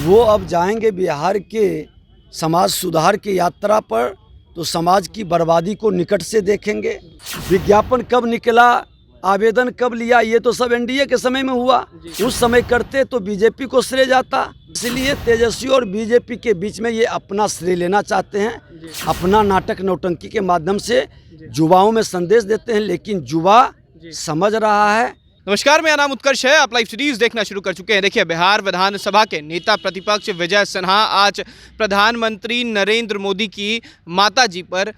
वो अब जाएंगे बिहार के समाज सुधार की यात्रा पर, तो समाज की बर्बादी को निकट से देखेंगे। विज्ञापन कब निकला, आवेदन कब लिया, ये तो सब एनडीए के समय में हुआ। उस समय करते तो बीजेपी को श्रेय जाता। इसलिए तेजस्वी और बीजेपी के बीच में ये अपना श्रेय लेना चाहते हैं, अपना नाटक नौटंकी के माध्यम से युवाओं में संदेश देते हैं, लेकिन युवा समझ रहा है। नमस्कार, मेरा नाम उत्कर्ष है। आप लाइव सीरीज देखना शुरू कर चुके हैं। देखिए, बिहार विधानसभा के नेता प्रतिपक्ष विजय सिन्हा आज प्रधानमंत्री नरेंद्र मोदी की माता जी पर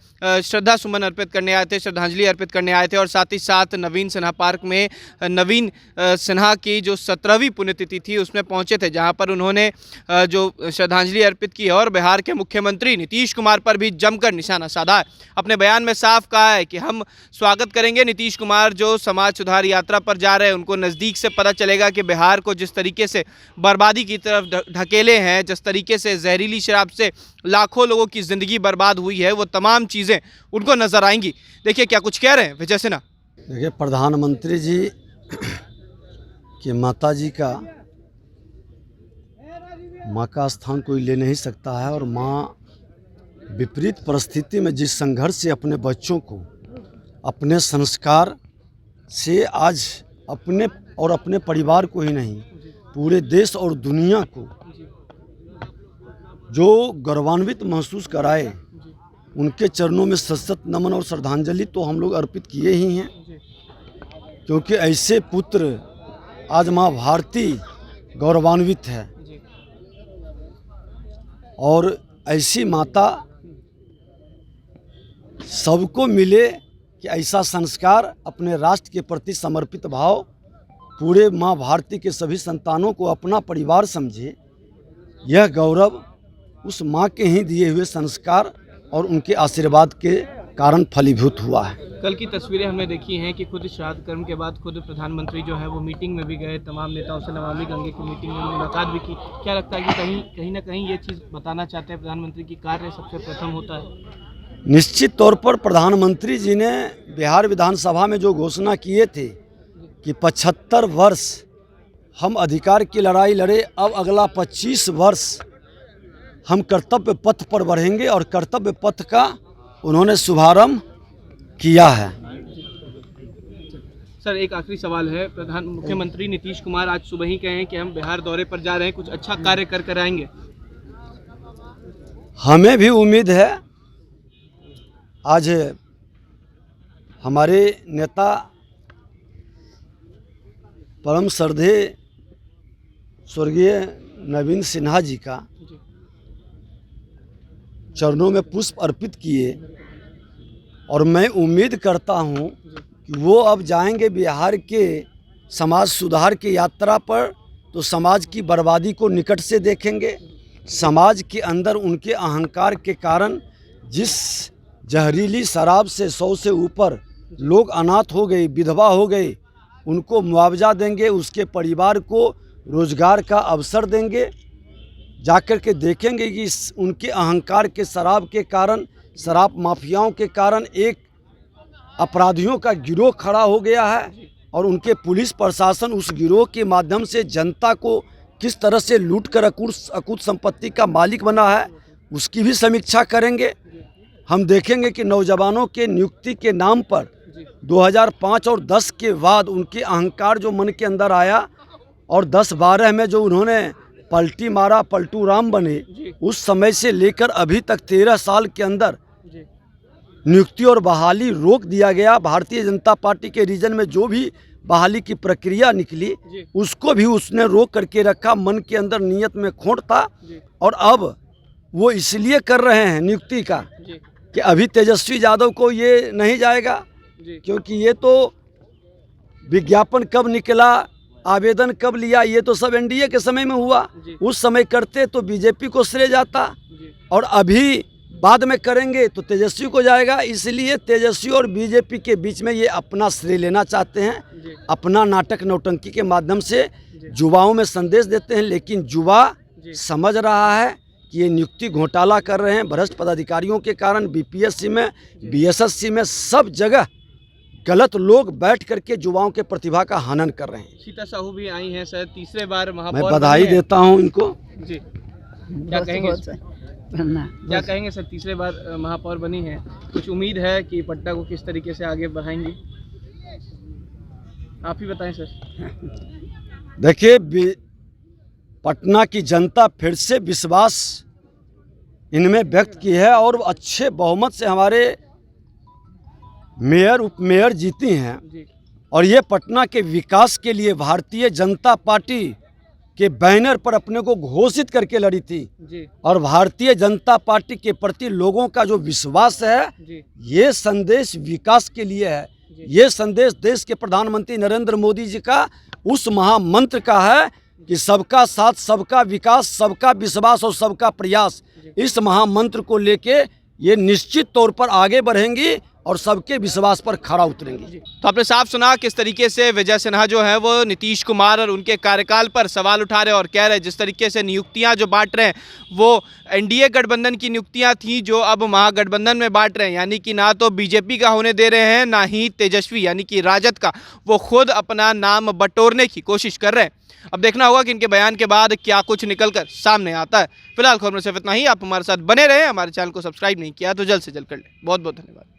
श्रद्धा सुमन अर्पित करने आए थे, श्रद्धांजलि अर्पित करने आए थे। और साथ ही साथ नवीन सिन्हा पार्क में नवीन सिन्हा की जो 17वीं पुण्यतिथि थी उसमें पहुंचे थे, जहां पर उन्होंने जो श्रद्धांजलि अर्पित की और बिहार के मुख्यमंत्री नीतीश कुमार पर भी जमकर निशाना साधा है। अपने बयान में साफ कहा है कि हम स्वागत करेंगे नीतीश कुमार जो समाज सुधार यात्रा पर जा रहे हैं। उनको नज़दीक से पता चलेगा कि बिहार को जिस तरीके से बर्बादी की तरफ ढकेले हैं, जिस तरीके से जहरीली शराब से लाखों लोगों की ज़िंदगी बर्बाद हुई है, वो तमाम चीज़ें उनको नज़र आएंगी। देखिए क्या कुछ कह रहे हैं विजय सिन्हा। देखिए, प्रधानमंत्री जी की माता जी का माँ का स्थान कोई ले नहीं सकता है। और माँ विपरीत परिस्थिति में जिस संघर्ष से अपने बच्चों को अपने संस्कार से आज अपने परिवार को ही नहीं, पूरे देश और दुनिया को जो गौरवान्वित महसूस कराए, उनके चरणों में सशक्त नमन और श्रद्धांजलि तो हम लोग अर्पित किए ही हैं। क्योंकि ऐसे पुत्र आज माँ भारती गौरवान्वित है, और ऐसी माता सबको मिले कि ऐसा संस्कार, अपने राष्ट्र के प्रति समर्पित भाव, पूरे माँ भारती के सभी संतानों को अपना परिवार समझे। यह गौरव उस माँ के ही दिए हुए संस्कार और उनके आशीर्वाद के कारण फलीभूत हुआ है। कल की तस्वीरें हमने देखी हैं कि खुद श्राद्ध कर्म के बाद खुद प्रधानमंत्री जो है वो मीटिंग में भी गए, तमाम नेताओं से नमामि गंगे की मीटिंग में मुलाकात भी की। क्या लगता है कि कहीं ना कहीं ये चीज़ बताना चाहते हैं प्रधानमंत्री की कार्य सबसे प्रथम होता है? निश्चित तौर पर प्रधानमंत्री जी ने बिहार विधानसभा में जो घोषणा किए थे कि 75 वर्ष हम अधिकार की लड़ाई लड़े, अब अगला 25 वर्ष हम कर्तव्य पथ पर बढ़ेंगे, और कर्तव्य पथ का उन्होंने शुभारंभ किया है। सर, एक आखिरी सवाल है। मुख्यमंत्री नीतीश कुमार आज सुबह ही कहे हैं कि हम बिहार दौरे पर जा रहे हैं, कुछ अच्छा कार्य कर आएंगे। हमें भी उम्मीद है। आज हमारे नेता परम श्रद्धेय स्वर्गीय नवीन सिन्हा जी का चरणों में पुष्प अर्पित किए, और मैं उम्मीद करता हूं कि वो अब जाएंगे बिहार के समाज सुधार की यात्रा पर, तो समाज की बर्बादी को निकट से देखेंगे। समाज के अंदर उनके अहंकार के कारण जिस जहरीली शराब से 100 से ऊपर लोग अनाथ हो गए, विधवा हो गए, उनको मुआवजा देंगे, उसके परिवार को रोजगार का अवसर देंगे। जाकर के देखेंगे कि उनके अहंकार के शराब के कारण, शराब माफियाओं के कारण एक अपराधियों का गिरोह खड़ा हो गया है, और उनके पुलिस प्रशासन उस गिरोह के माध्यम से जनता को किस तरह से लूट कर अकूत संपत्ति का मालिक बना है, उसकी भी समीक्षा करेंगे। हम देखेंगे कि नौजवानों के नियुक्ति के नाम पर 2005 और 10 के बाद उनके अहंकार जो मन के अंदर आया, और 10-12 में जो उन्होंने पलटी मारा, पलटू राम बने, उस समय से लेकर अभी तक 13 साल के अंदर नियुक्ति और बहाली रोक दिया गया। भारतीय जनता पार्टी के रीजन में जो भी बहाली की प्रक्रिया निकली, उसको भी उसने रोक करके रखा। मन के अंदर नीयत में खोट था, और अब वो इसलिए कर रहे हैं नियुक्ति का कि अभी तेजस्वी यादव को ये नहीं जाएगा, क्योंकि ये तो विज्ञापन कब निकला, आवेदन कब लिया, ये तो सब एनडीए के समय में हुआ। उस समय करते तो बीजेपी को श्रेय जाता, और अभी बाद में करेंगे तो तेजस्वी को जाएगा। इसलिए तेजस्वी और बीजेपी के बीच में ये अपना श्रेय लेना चाहते हैं, अपना नाटक नौटंकी के माध्यम से युवाओं में संदेश देते हैं, लेकिन युवा समझ रहा है कि ये नियुक्ति घोटाला कर रहे हैं। भ्रष्ट पदाधिकारियों के कारण बीपीएससी में, बीएसएससी में, सब जगह गलत लोग बैठ करके युवाओं के प्रतिभा का हनन कर रहे हैं। सीता साहू भी आई हैं सर, तीसरे बार मैं महापौर बधाई बनी हैं। देता हूं इनको। जी, क्या कहेंगे? क्या कहेंगे सर, तीसरे बार महापौर बनी है, कुछ उम्मीद है कि पटना को किस तरीके से आगे बढ़ाएंगी? आप ही बताएं सर। देखिए, पटना की जनता फिर से विश्वास इनमें व्यक्त की है और अच्छे बहुमत से हमारे मेयर उप मेयर जीती हैं। जी और ये पटना के विकास के लिए भारतीय जनता पार्टी के बैनर पर अपने को घोषित करके लड़ी थी। जी और भारतीय जनता पार्टी के प्रति लोगों का जो विश्वास है, जी ये संदेश विकास के लिए है। ये संदेश देश के प्रधानमंत्री नरेंद्र मोदी जी का उस महामंत्र का है कि सबका साथ, सबका विकास, सबका विश्वास और सबका प्रयास। इस महामंत्र को लेके ये निश्चित तौर पर आगे बढ़ेंगी और सबके विश्वास पर खरा उतरेंगी। तो आपने साफ सुना किस तरीके से विजय सिन्हा जो है वो नीतीश कुमार और उनके कार्यकाल पर सवाल उठा रहे और कह रहे जिस तरीके से नियुक्तियां जो बांट रहे हैं वो एनडीए गठबंधन की नियुक्तियां थी जो अब महागठबंधन में बांट रहे हैं, यानी कि ना तो बीजेपी का होने दे रहे हैं ना ही तेजस्वी यानी कि राजद का, वो खुद अपना नाम बटोरने की कोशिश कर रहे हैं। अब देखना होगा कि इनके बयान के बाद क्या कुछ निकलकर सामने आता है। फिलहाल खबरों में सिर्फ इतना ही। आप हमारे साथ बने रहे, हमारे चैनल को सब्सक्राइब नहीं किया तो जल्द से जल्द कर लें। बहुत बहुत धन्यवाद।